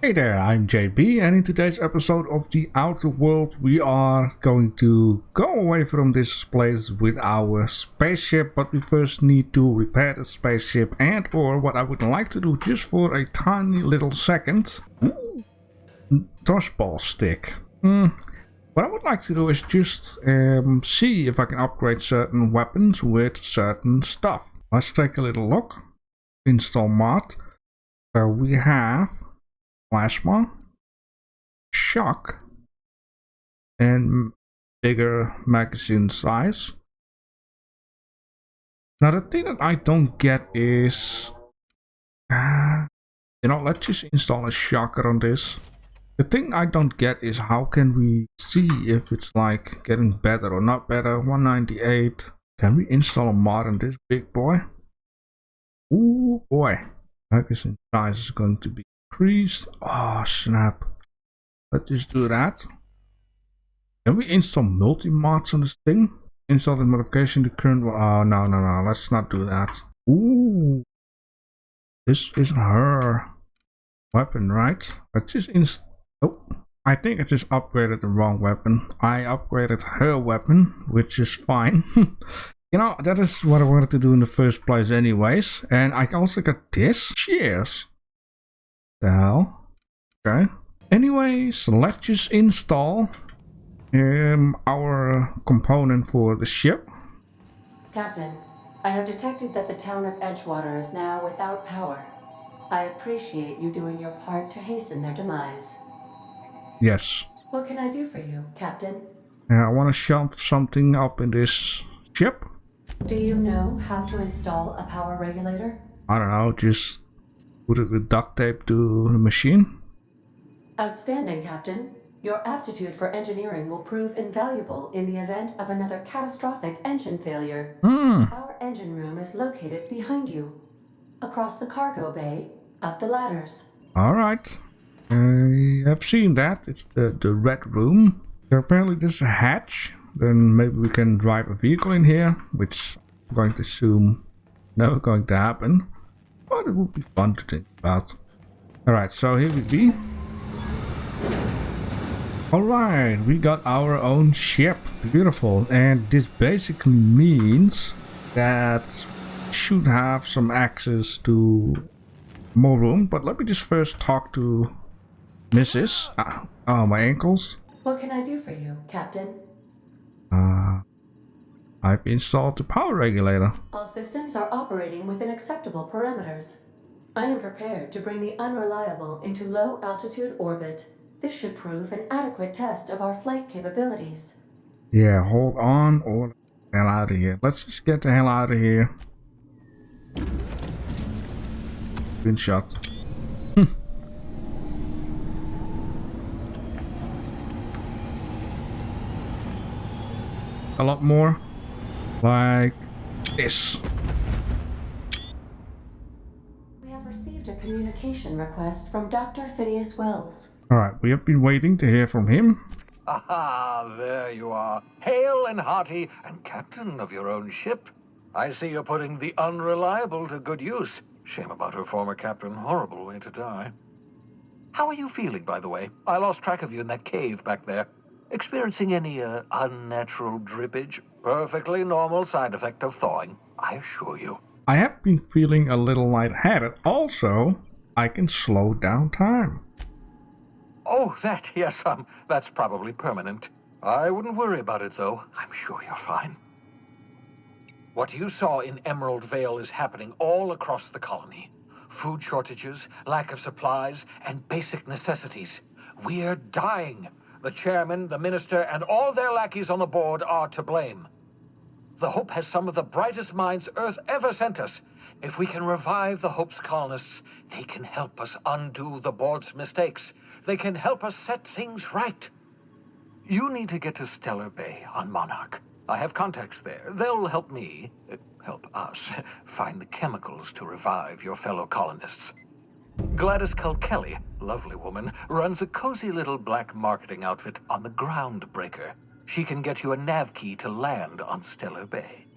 Hey there, I'm JB, and in today's episode of The Outer World we are going to go away from this place with our spaceship, but we first need to repair the spaceship, and or what I would like to do just for a tiny little second. Tossball stick. What I would like to do is just see if I can upgrade certain weapons with certain stuff. Let's take a little look. Install mod. So we have plasma, shock, and bigger magazine size. Now the thing that I don't get is, let's just install a shocker on this. The thing I don't get is how can we see if it's like getting better or not better. 198. Can we install a mod on this big boy? Ooh boy. Magazine size is going to be increased. Oh snap. Let's just do that. Can we install multi-mods on this thing? Install the modification to current. Oh no. Let's not do that. Ooh. This is her weapon, right? Let's just install. Oh, I think I just upgraded the wrong weapon. I upgraded her weapon, which is fine. That is what I wanted to do in the first place anyways. And I also got this. Cheers. The hell? Okay. Anyways, let's just install our component for the ship. Captain, I have detected that the town of Edgewater is now without power. I appreciate you doing your part to hasten their demise. Yes. What can I do for you, Captain? I want to shove something up in this ship. Do you know how to install a power regulator? I don't know, just put it with duct tape to the machine. Outstanding, Captain. Your aptitude for engineering will prove invaluable in the event of another catastrophic engine failure. Our engine room is located behind you. Across the cargo bay, up the ladders. Alright. I have seen that. It's the red room. So apparently this is a hatch. Then maybe we can drive a vehicle in here, which I'm going to assume never going to happen. But it would be fun to think about. Alright, so here we be. Alright, we got our own ship. Beautiful. And this basically means that we should have some access to more room. But let me just first talk to Mrs. Oh, my ankles. What can I do for you, Captain? I've installed the power regulator. All systems are operating within acceptable parameters. I am prepared to bring the unreliable into low altitude orbit. This should prove an adequate test of our flight capabilities. Yeah, hold on or get the hell out of here. Let's just get the hell out of here. Been shot. A lot more like this. We have received a communication request from Dr. Phineas Wells. Alright, we have been waiting to hear from him. Aha, there you are. Hale and hearty and captain of your own ship. I see you're putting the unreliable to good use. Shame about her former captain. Horrible way to die. How are you feeling, by the way? I lost track of you in that cave back there. Experiencing any unnatural drippage? Perfectly normal side effect of thawing, I assure you. I have been feeling a little lightheaded. Also, I can slow down time. Oh, that, yes, that's probably permanent. I wouldn't worry about it, though. I'm sure you're fine. What you saw in Emerald Vale is happening all across the colony. Food shortages, lack of supplies, and basic necessities. We're dying. The chairman, the minister, and all their lackeys on the board are to blame. The Hope has some of the brightest minds Earth ever sent us. If we can revive the Hope's colonists, they can help us undo the board's mistakes. They can help us set things right. You need to get to Stellar Bay on Monarch. I have contacts there. They'll help help us, find the chemicals to revive your fellow colonists. Gladys Kelly, lovely woman, runs a cozy little black marketing outfit on the Groundbreaker. She can get you a nav key to land on Stellar Bay.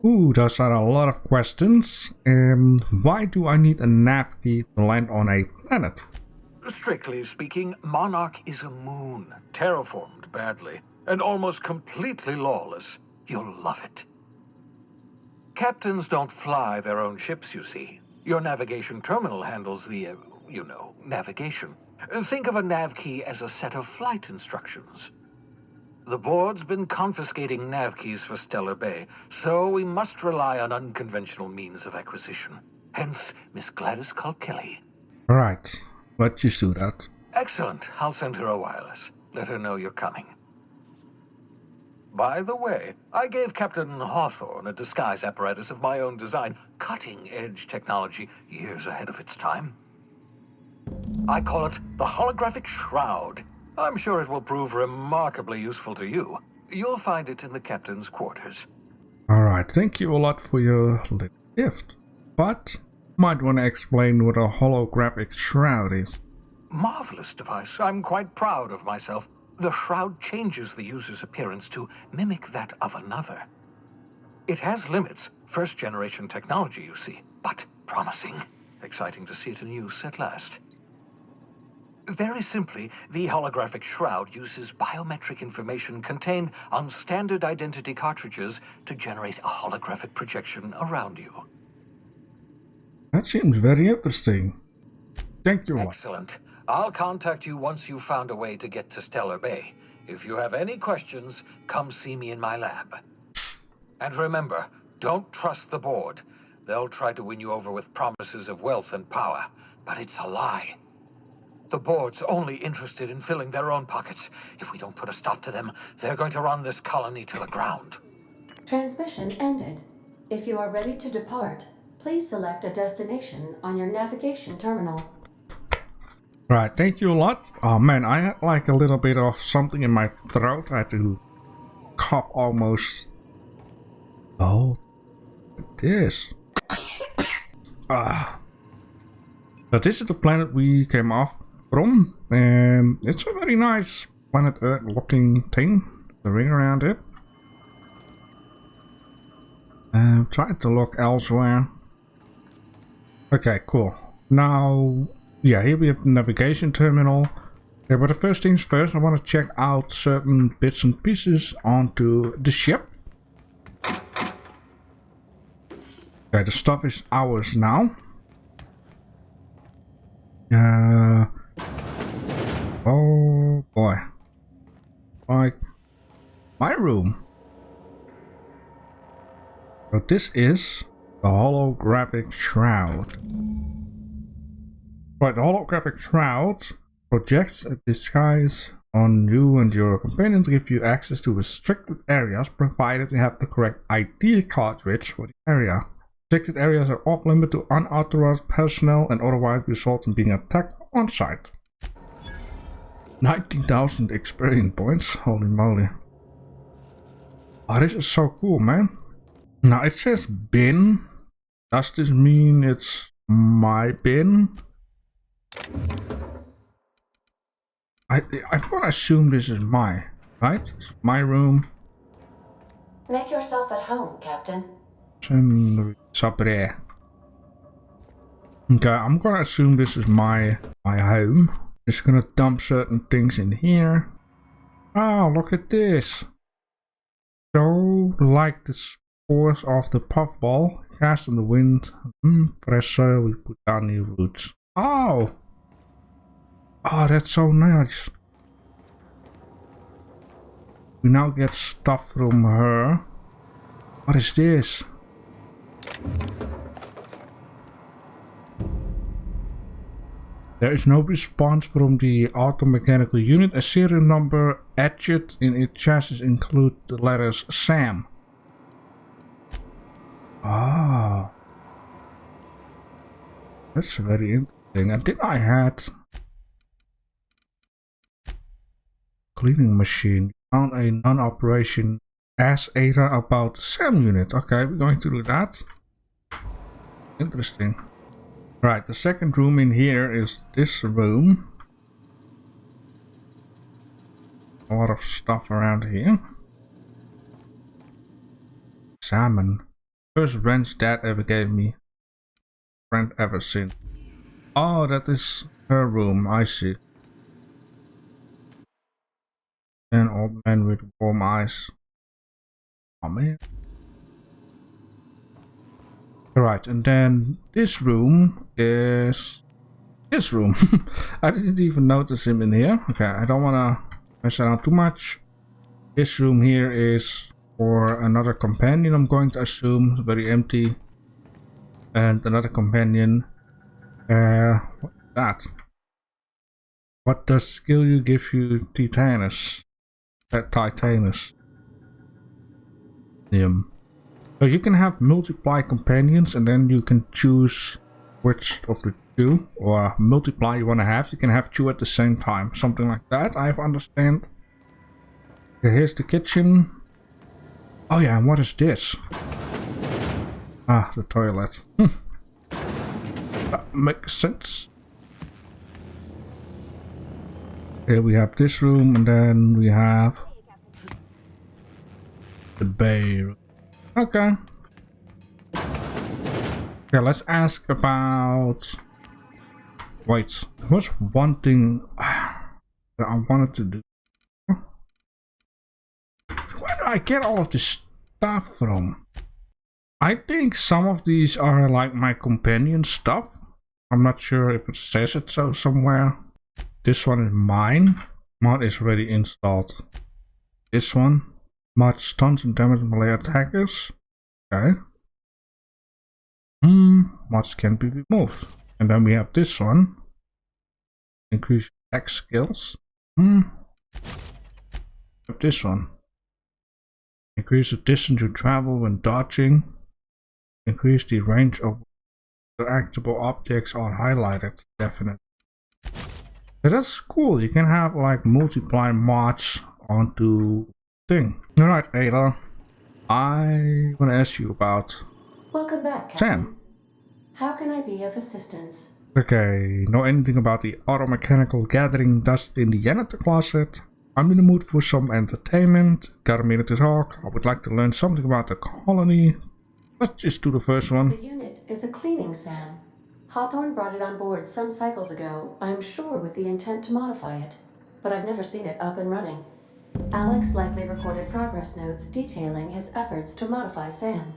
Ooh, those are a lot of questions. Why do I need a nav key to land on a planet? Strictly speaking, Monarch is a moon, terraformed badly, and almost completely lawless. You'll love it. Captains don't fly their own ships, you see. Your navigation terminal handles the, navigation. Think of a nav key as a set of flight instructions. The board's been confiscating nav keys for Stellar Bay, so we must rely on unconventional means of acquisition. Hence, Miss Gladys Kilkelly. Right, let's just do that. Excellent. I'll send her a wireless. Let her know you're coming. By the way, I gave Captain Hawthorne a disguise apparatus of my own design, cutting-edge technology, years ahead of its time. I call it the holographic shroud. I'm sure it will prove remarkably useful to you. You'll find it in the captain's quarters. Alright, thank you a lot for your little gift. But, might want to explain what a holographic shroud is. Marvelous device. I'm quite proud of myself. The shroud changes the user's appearance to mimic that of another. It has limits. First-generation technology, you see, but promising. Exciting to see it in use at last. Very simply, the holographic shroud uses biometric information contained on standard identity cartridges to generate a holographic projection around you. That seems very interesting. Thank you. Excellent. I'll contact you once you've found a way to get to Stellar Bay. If you have any questions, come see me in my lab. And remember, don't trust the board. They'll try to win you over with promises of wealth and power, but it's a lie. The board's only interested in filling their own pockets. If we don't put a stop to them, they're going to run this colony to the ground. Transmission ended. If you are ready to depart, please select a destination on your navigation terminal. Right, thank you a lot. Oh man, I had like a little bit of something in my throat. I had to cough almost. Oh, this. So this is the planet we came off from, and it's a very nice planet Earth looking thing. The ring around it. Trying to look elsewhere. Okay, cool. Now, yeah, here we have the navigation terminal. Okay, but the first things first, I want to check out certain bits and pieces onto the ship. Okay, the stuff is ours now. Oh boy. Like, my room. So this is the holographic shroud. Right, the holographic shroud projects a disguise on you and your companion to give you access to restricted areas, provided you have the correct ID cartridge for the area. Restricted areas are off limit to unauthorized personnel and otherwise result in being attacked on site. 19,000 experience points, holy moly. Oh, this is so cool, man. Now it says bin. Does this mean it's my bin? I'm gonna assume this is my, right? It's my room. Make yourself at home, Captain. Okay, I'm gonna assume this is my home. Just gonna dump certain things in here. Oh, look at this. So, like the spores of the puffball, cast in the wind. Fresh soil, we put down new roots. Oh! Oh, that's so nice. We now get stuff from her. What is this? There is no response from the auto-mechanical unit. A serial number etched in its chassis include the letters SAM. Ah. That's very interesting. And then I had cleaning machine. Found a non-operation ASATA about the SAM unit. Okay, we're going to do that. Interesting. Right, the second room in here is this room. A lot of stuff around here. Salmon. First wrench Dad ever gave me. Friend ever since. Oh, that is Her room, I see. An old man with warm eyes. Oh man. Alright, and then this room is his room. I didn't even notice him in here. Okay, I don't wanna mess around too much. This room here is for another companion, I'm going to assume. Very empty. And another companion. What's that? What does skill you give you Titanus? Titanus. So you can have multiply companions and then you can choose which of the two or multiply you want to have. You can have two at the same time. Something like that, I understand. Okay, here's the kitchen. Oh yeah, and what is this? Ah, the toilet. That makes sense. Here we have this room and then we have the bay room. Okay. Okay, let's ask about... Wait, there was one thing that I wanted to do. Where do I get all of this stuff from? I think some of these are like my companion stuff. I'm not sure if it says it so somewhere. This one is mine. Mod is already installed. This one. Mod stuns and damage melee attackers. Okay. Mods can be removed. And then we have this one. Increase attack skills. This one. Increase the distance you travel when dodging. Increase the range of interactable objects are highlighted. Definitely. But that's cool. You can have like multiply mods onto thing. Alright, Ada. I want to ask you about Welcome back, Captain. Sam. How can I be of assistance? Okay, know anything about the automechanical gathering dust in the janitor closet? I'm in the mood for some entertainment. Got a minute to talk. I would like to learn something about the colony. Let's just do the first one. The unit is a cleaning SAM. Hawthorne brought it on board some cycles ago, I'm sure with the intent to modify it. But I've never seen it up and running. Alex likely recorded progress notes detailing his efforts to modify SAM.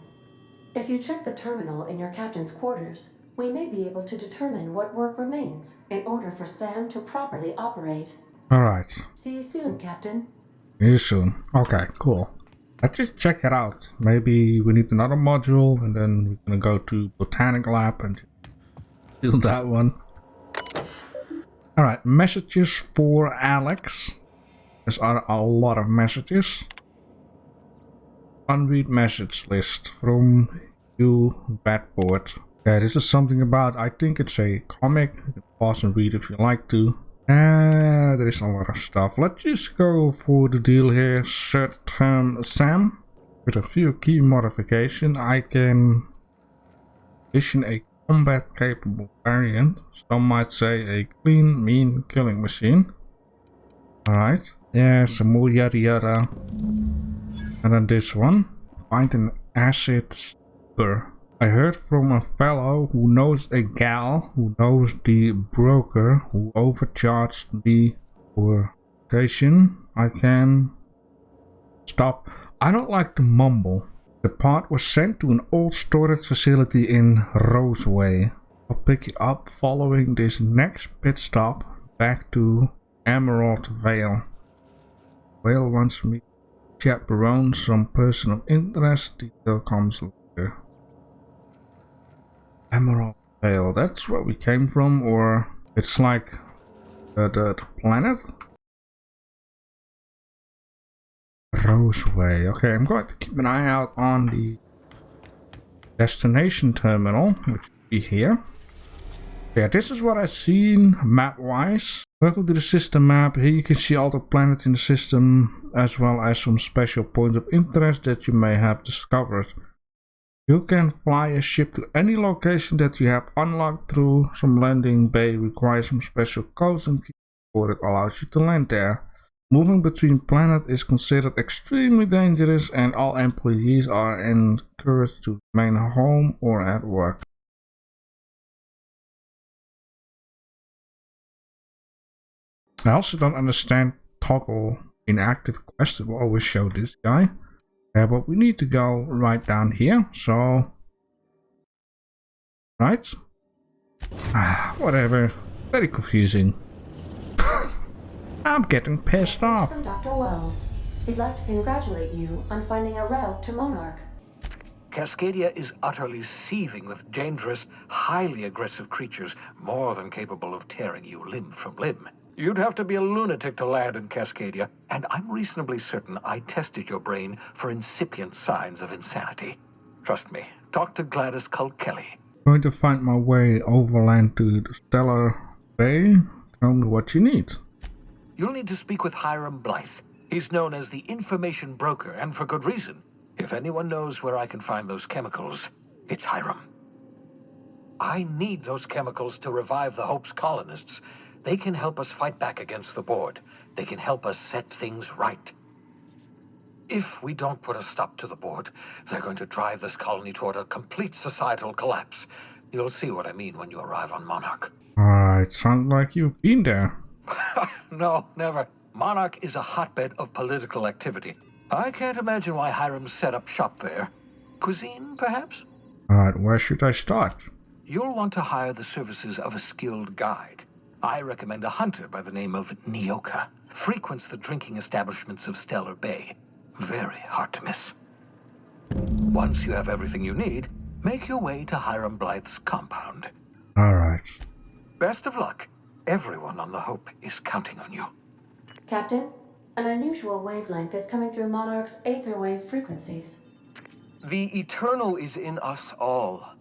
If you check the terminal in your captain's quarters, we may be able to determine what work remains in order for SAM to properly operate. Alright. See you soon, Captain. See you soon. Okay, cool. Let's just check it out. Maybe we need another module and then we're gonna go to Botanic Lab and do that one. Alright, messages for Alex. There's a lot of messages. Unread message list from you, Bedford. Okay, this is something about, I think it's a comic. You can pause and read if you like to. There is a lot of stuff. Let's just go for the deal here. Set term SAM. With a few key modifications, I can vision a combat capable variant. Some might say a clean, mean killing machine. Alright. Yeah, some more yada yada. And then this one. Find an acid spur. I heard from a fellow who knows a gal who knows the broker who overcharged me for occasion. I can stop. I don't like to mumble. The part was sent to an old storage facility in Roseway. I'll pick it up following this next pit stop back to Emerald Vale. Vale wants me to chaperone some person of interest. Detail comes later. Emerald Vale, that's where we came from, or it's like the planet? Roseway. Okay, I'm going to keep an eye out on the destination terminal, which will be here. Yeah, this is what I've seen map-wise. Welcome to the system map. Here you can see all the planets in the system, as well as some special points of interest that you may have discovered. You can fly a ship to any location that you have unlocked through some landing bay. Requires some special codes and keys before it allows you to land there. Moving between planets is considered extremely dangerous and all employees are encouraged to remain home or at work. I also don't understand toggle inactive quest. It will always show this guy. But we need to go right down here, so... Right? Whatever. Very confusing. I'm getting pissed off. From Dr. Wells. He'd like to congratulate you on finding a route to Monarch. Cascadia is utterly seething with dangerous, highly aggressive creatures, more than capable of tearing you limb from limb. You'd have to be a lunatic to land in Cascadia, and I'm reasonably certain I tested your brain for incipient signs of insanity. Trust me, talk to Gladys Culkelly. Going to find my way overland to the Stellar Bay. Tell me what you need. You'll need to speak with Hiram Blythe. He's known as the information broker, and for good reason. If anyone knows where I can find those chemicals, it's Hiram. I need those chemicals to revive the Hope's colonists. They can help us fight back against the board. They can help us set things right. If we don't put a stop to the board, they're going to drive this colony toward a complete societal collapse. You'll see what I mean when you arrive on Monarch. Alright, sounds like you've been there. No, never. Monarch is a hotbed of political activity. I can't imagine why Hiram set up shop there. Cuisine, perhaps? Alright, where should I start? You'll want to hire the services of a skilled guide. I recommend a hunter by the name of Nyoka. Frequents the drinking establishments of Stellar Bay. Very hard to miss. Once you have everything you need, make your way to Hiram Blythe's compound. Alright. Best of luck. Everyone on the Hope is counting on you. Captain, an unusual wavelength is coming through Monarch's aether wave frequencies. The eternal is in us all.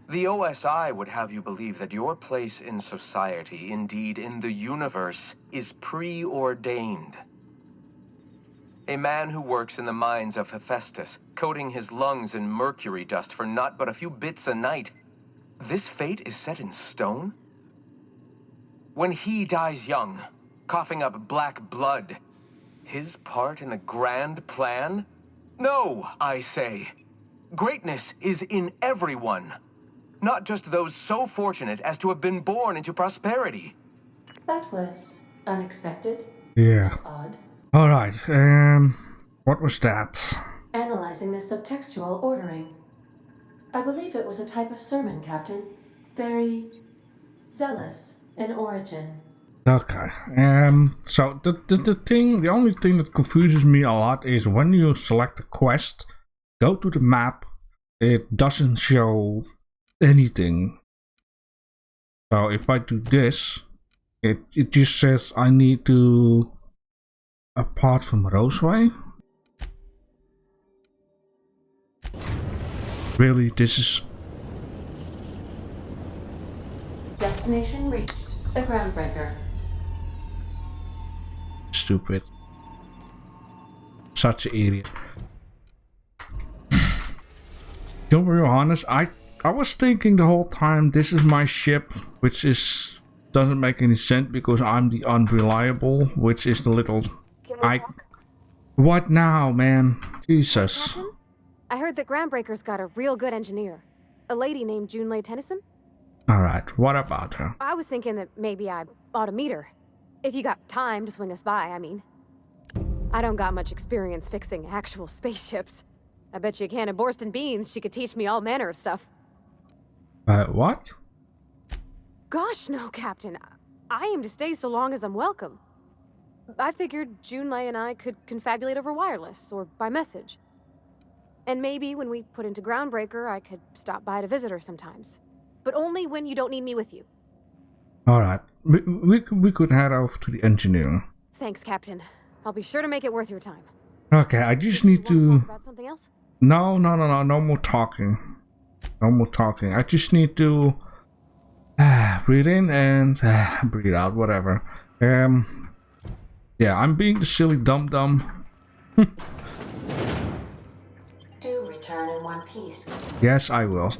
The OSI would have you believe that your place in society, indeed in the universe, is preordained. A man who works in the mines of Hephaestus, coating his lungs in mercury dust for not but a few bits a night. This fate is set in stone? When he dies young, coughing up black blood, his part in the grand plan? No, I say. Greatness is in everyone. Not just those so fortunate as to have been born into prosperity. That was unexpected. Yeah. Odd. Alright, what was that? Analyzing the subtextual ordering. I believe it was a type of sermon, Captain. Very zealous in origin. Okay, so the only thing that confuses me a lot is when you select a quest, go to the map, it doesn't show anything. So if I do this, it just says I need to, apart from Roseway. Really, this is... Destination reached. The Groundbreaker. Stupid. Such an idiot. To be honest, I was thinking the whole time this is my ship, which doesn't make any sense because I'm the unreliable, which is the little... What now, man? Jesus. Captain? I heard that Groundbreaker's got a real good engineer. A lady named Junlei Tennyson? Alright, what about her? I was thinking that maybe I ought to meet her. If you got time to swing us by, I mean. I don't got much experience fixing actual spaceships. I bet you a can of Borston beans she could teach me all manner of stuff. What? Gosh, no, Captain. I aim to stay so long as I'm welcome. I figured Junlei and I could confabulate over wireless, or by message. And maybe when we put into Groundbreaker, I could stop by to visit her sometimes. But only when you don't need me with you. Alright, we could head over to the engineering. Thanks, Captain. I'll be sure to make it worth your time. Okay, I just need to... Talk about something else? No more talking. No more talking. I just need to... breathe in and breathe out, whatever. Yeah, I'm being the silly dum-dum. Do return in one piece. Yes, I will.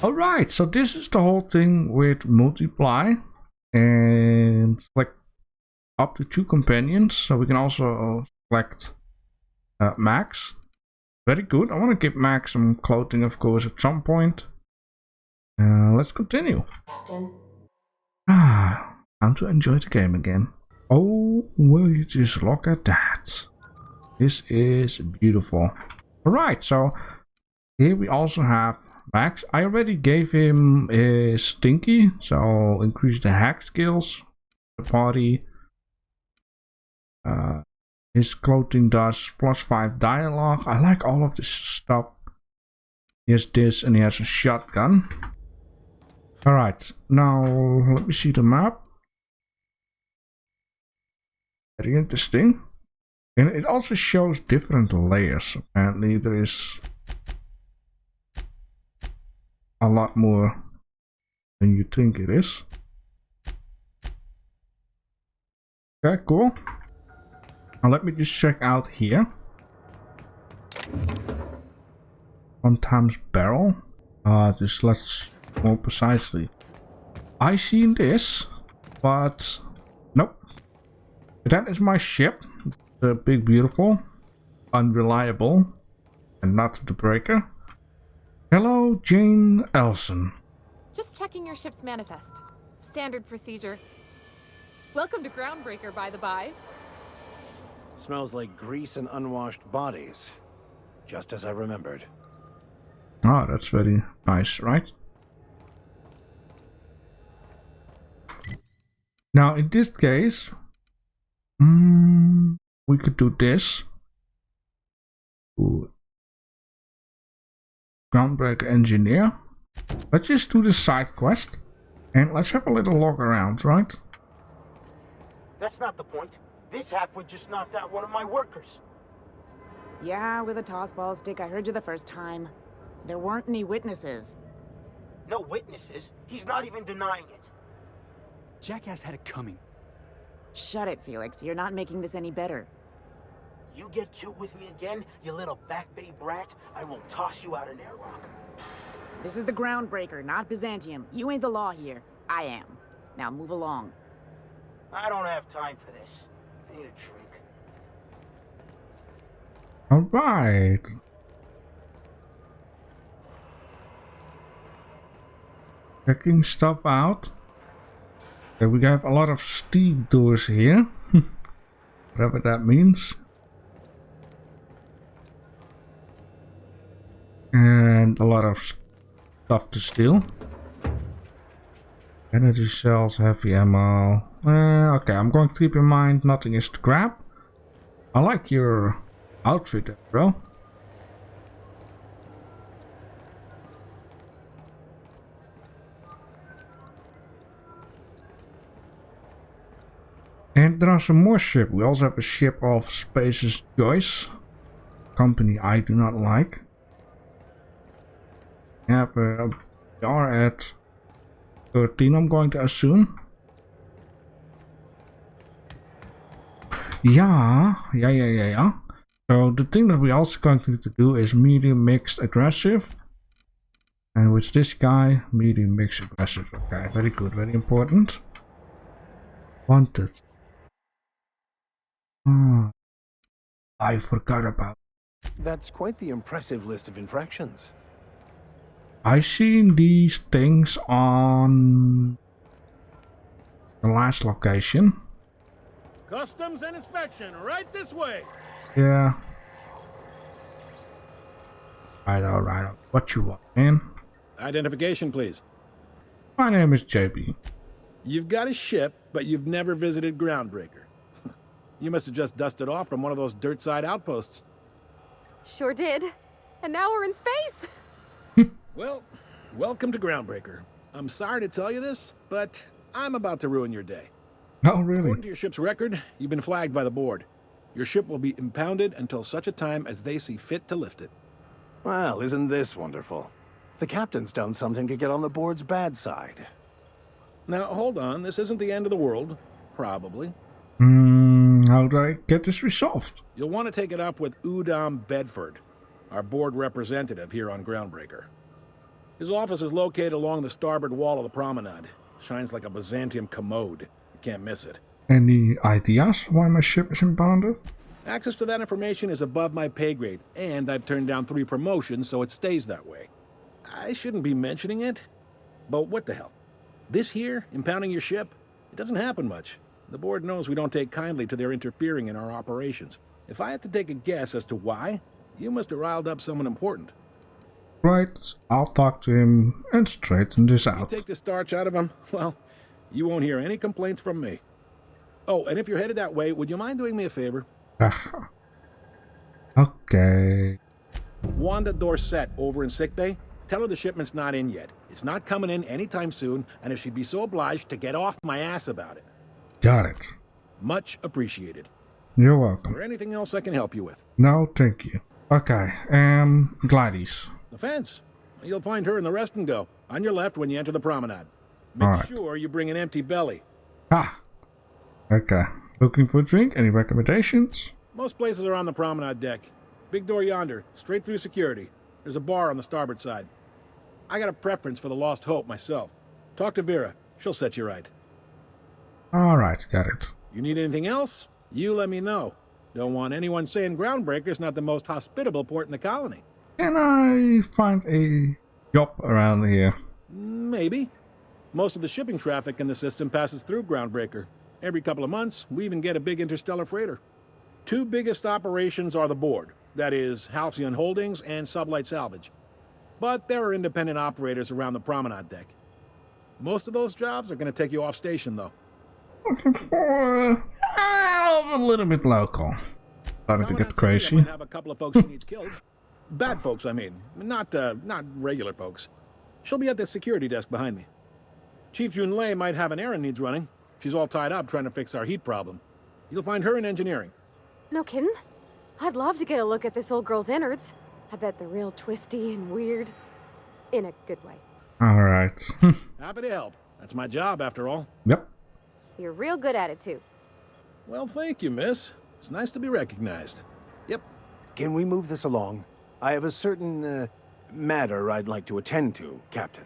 Alright, so this is the whole thing with multiply. And select up to 2 companions. So we can also select Max. Very good. I want to give Max some clothing, of course, at some point. Let's continue. Captain. Time to enjoy the game again. Oh, will you just look at that? This is beautiful. Alright, so here we also have Max. I already gave him his Stinky, so increase the hack skills. The party. His clothing does +5 dialogue. I like all of this stuff. He has this and he has a shotgun. Alright, now let me see the map. Very interesting. And it also shows different layers. Apparently there is a lot more than you think it is. Okay, cool. Now let me just check out here. 1 times barrel. Just let's more precisely. I seen this, but nope. That is my ship. The big beautiful, unreliable, and not the breaker. Hello, Jane Elson. Just checking your ship's manifest. Standard procedure. Welcome to Groundbreaker, by the by. Smells like grease and unwashed bodies. Just as I remembered. Ah, that's very nice, right? Now, in this case, we could do this. Ooh. Groundbreaker engineer. Let's just do the side quest. And let's have a little look around, right? That's not the point. This halfwit just knocked out one of my workers. Yeah, with a tossball stick. I heard you the first time. There weren't any witnesses. No witnesses. He's not even denying it. Jackass had it coming. Shut it, Felix. You're not making this any better. You get cute with me again, you little back bay brat, I will toss you out an airlock. This is the Groundbreaker, not Byzantium. You ain't the law here. I am. Now move along. I don't have time for this. I need a drink. Alright. Checking stuff out. Okay, we have a lot of Steve doors here. Whatever that means. And a lot of stuff to steal. Energy cells, heavy ammo. Okay, I'm going to keep in mind nothing is to grab. I like your outfit, bro. And there are some more ships. We also have a ship of Space's Choice. Company I do not like. Yeah, we are at 13, I'm going to assume. Yeah. So the thing that we also going to need to do is medium, mixed, aggressive. And with this guy, medium, mixed, aggressive. Okay, very good, very important. Wanted. I forgot about. That's quite the impressive list of infractions. I seen these things on the last location. Customs and inspection, right this way. Yeah. Right. What you want, man? Identification, please. My name is JB. You've got a ship, but you've never visited Groundbreaker. You must have just dusted off from one of those dirt-side outposts. Sure did. And now we're in space. Well, welcome to Groundbreaker. I'm sorry to tell you this, but I'm about to ruin your day. Oh, really? According to your ship's record, you've been flagged by the board. Your ship will be impounded until such a time as they see fit to lift it. Well, isn't this wonderful? The captain's done something to get on the board's bad side. Now, hold on. This isn't the end of the world. Probably. How do I get this resolved? You'll want to take it up with Udom Bedford, our board representative here on Groundbreaker. His office is located along the starboard wall of the promenade. Shines like a Byzantium commode. You can't miss it. Any ideas why my ship is impounded? Access to that information is above my pay grade, and I've turned down 3 promotions, so it stays that way. I shouldn't be mentioning it, but what the hell? This here, impounding your ship, it doesn't happen much. The board knows we don't take kindly to their interfering in our operations. If I had to take a guess as to why, you must have riled up someone important. Right, I'll talk to him and straighten this You out. take the starch out of him, well, you won't hear any complaints from me. Oh, and if you're headed that way, would you mind doing me a favor? Okay. Wanda Dorset over in sickbay, tell her the shipment's not in yet. It's not coming in anytime soon, and if she'd be so obliged to get off my ass about it. Got it. Much appreciated. You're Is welcome. there anything else I can help you with? No, thank you. Okay, Gladys. The fence. You'll find her in the rest and go, on your left when you enter the promenade. Make Alright. sure you bring an empty belly. Ah. Okay. Looking for a drink? Any recommendations? Most places are on the promenade deck. Big door yonder, straight through security. There's a bar on the starboard side. I got a preference for the Lost Hope myself. Talk to Vera. She'll set you right. Alright, got it. You need anything else? You let me know. Don't want anyone saying Groundbreaker's not the most hospitable port in the colony. Can I find a job around here? Maybe. Most of the shipping traffic in the system passes through Groundbreaker. Every couple of months, we even get a big interstellar freighter. Two biggest operations are the board. That is, Halcyon Holdings and Sublight Salvage. But there are independent operators around the promenade deck. Most of those jobs are going to take you off station, though. Looking for a little bit local. Starting to Someone get on crazy. might have a couple of folks who needs killed. Bad folks, I mean. Not regular folks. She'll be at the security desk behind me. Chief Junlei might have an errand needs running. She's all tied up trying to fix our heat problem. You'll find her in engineering. No kidding? I'd love to get a look at this old girl's innards. I bet they're real twisty and weird. In a good way. Alright. Happy to help. That's my job, after all. Yep. You're real good at it, too. Well, thank you, miss. It's nice to be recognized. Yep. Can we move this along? I have a certain, matter I'd like to attend to, Captain.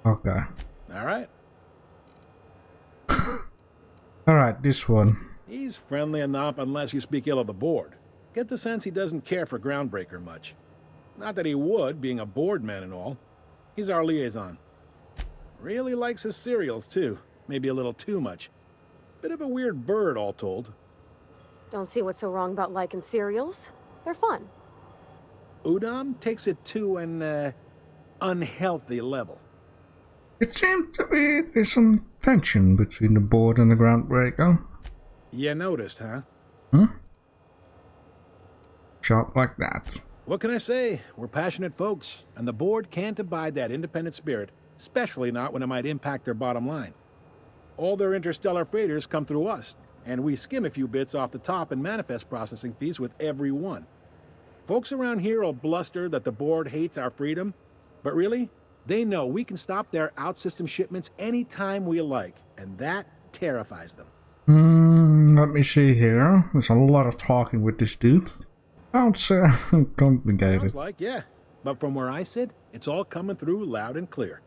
Okay. All right. Alright, this one. He's friendly enough unless you speak ill of the board. Get the sense he doesn't care for Groundbreaker much. Not that he would, being a board man and all. He's our liaison. Really likes his cereals, too. Maybe a little too much. Bit of a weird bird, all told. Don't see what's so wrong about liking cereals. They're fun. Udom takes it to an, unhealthy level. It seems to be there's some tension between the board and the Groundbreaker. You noticed, huh? Shot like that. What can I say? We're passionate folks, and the board can't abide that independent spirit, especially not when it might impact their bottom line. All their interstellar freighters come through us, and we skim a few bits off the top in manifest processing fees with every one. Folks around here will bluster that the board hates our freedom, but really, they know we can stop their out-system shipments anytime we like, and that terrifies them. Let me see here. There's a lot of talking with this dude. Sounds complicated. Sounds like, yeah. But from where I sit, it's all coming through loud and clear.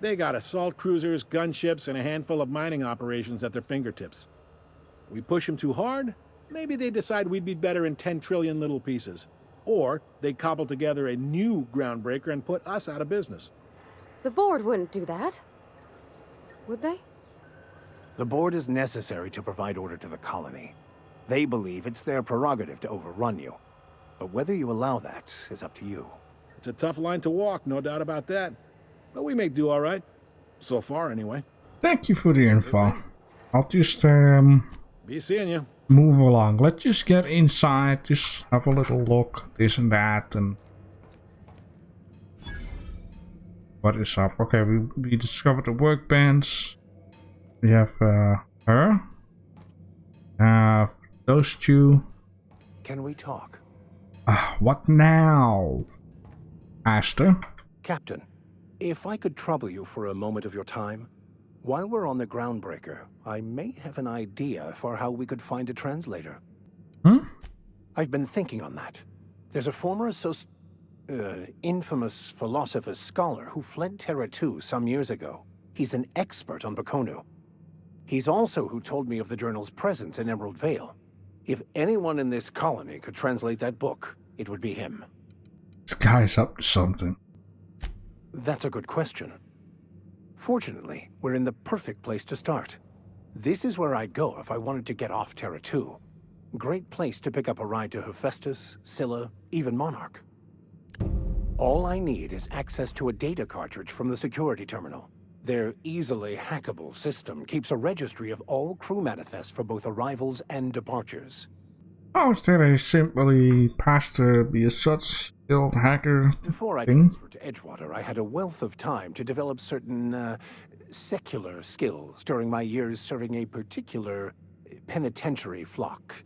They got assault cruisers, gunships, and a handful of mining operations at their fingertips. We push them too hard, maybe they decide we'd be better in 10 trillion little pieces. Or they cobble together a new Groundbreaker and put us out of business. The board wouldn't do that. Would they? The board is necessary to provide order to the colony. They believe it's their prerogative to overrun you. But whether you allow that is up to you. It's a tough line to walk, no doubt about that. But we make do all right. So far, anyway. Thank you for the info. I'll just Be seeing you. move along. Let's just get inside, just have a little look, this and that, and what is up? Okay, we discovered the workbench. We have her. Those two. Can we talk? What now, Aster? Captain, if I could trouble you for a moment of your time. While we're on the Groundbreaker, I may have an idea for how we could find a translator. I've been thinking on that. There's a former infamous philosopher scholar who fled Terra 2 some years ago. He's an expert on Bakonu. He's also who told me of the journal's presence in Emerald Vale. If anyone in this colony could translate that book, it would be him. This guy's up to something. That's a good question. Fortunately, we're in the perfect place to start. This is where I'd go if I wanted to get off Terra 2. Great place to pick up a ride to Hephaestus, Scylla, even Monarch. All I need is access to a data cartridge from the security terminal. Their easily hackable system keeps a registry of all crew manifests for both arrivals and departures. How is that a simply past to be a such skilled hacker Before I thing? transferred to Edgewater, I had a wealth of time to develop certain, secular skills during my years serving a particular penitentiary flock.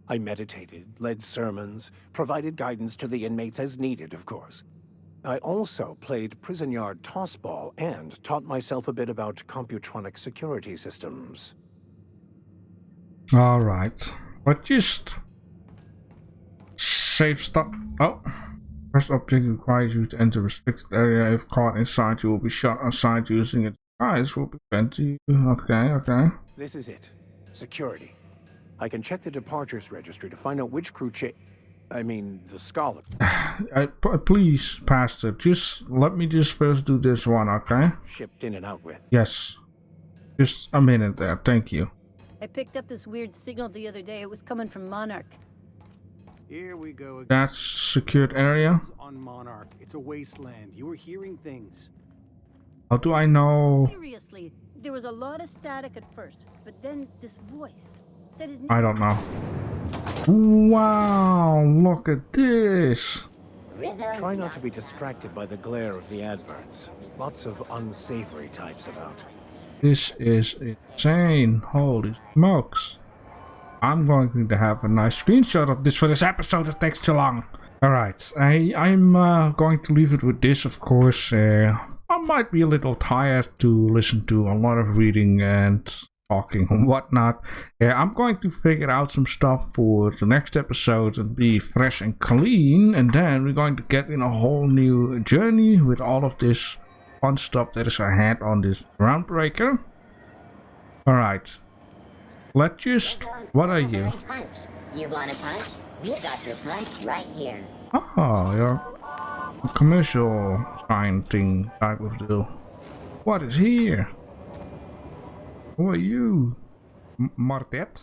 I meditated, led sermons, provided guidance to the inmates as needed, of course. I also played prison yard tossball and taught myself a bit about computronic security systems. Alright. But just save stuff. Oh. First object requires you to enter a restricted area. If caught inside, you will be shot outside using it. Eyes will prevent you. Okay. This is it. Security. I can check the departures registry to find out which crew the scholar. Please, Pastor, let me first do this one, okay? Shipped in and out with. Yes. Just a minute there, thank you. I picked up this weird signal the other day. It was coming from Monarch. Here we go again. That's secured area? On Monarch. It's a wasteland. You were hearing things. How do I know? Seriously, there was a lot of static at first, but then this voice said his name. I don't know. Wow, look at this. Try not to be distracted by the glare of the adverts. Lots of unsavory types about. This is insane. Holy smokes. I'm going to have a nice screenshot of this for this episode. It takes too long. Alright, I'm going to leave it with this, of course. I might be a little tired to listen to a lot of reading and talking and whatnot. I'm going to figure out some stuff for the next episode and be fresh and clean. And then we're going to get in a whole new journey with all of this fun stuff that is ahead on this Groundbreaker. Alright. Let's just... What are you? You want a punch? We got your punch right here. Oh, you're a commercial sign thing type of deal. What is here? Who are you? Martet?